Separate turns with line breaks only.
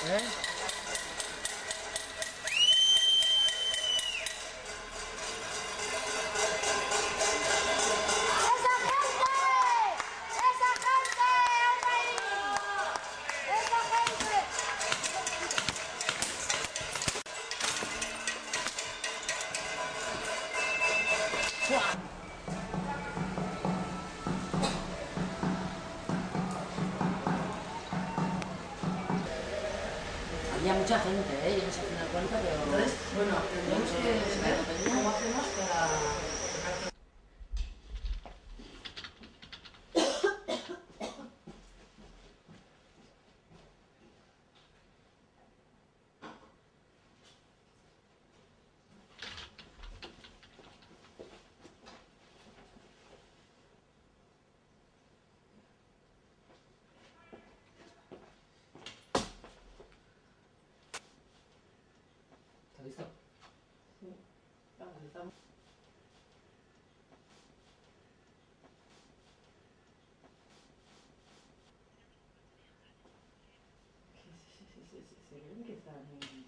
¿Eh?
Había mucha gente, ¿eh? Yo no sé si me da cuenta, pero...
Entonces, bueno, tendremos que ver cómo hacemos para...
¿Está listo?
Sí, vamos, estamos... Sí, se ven que están...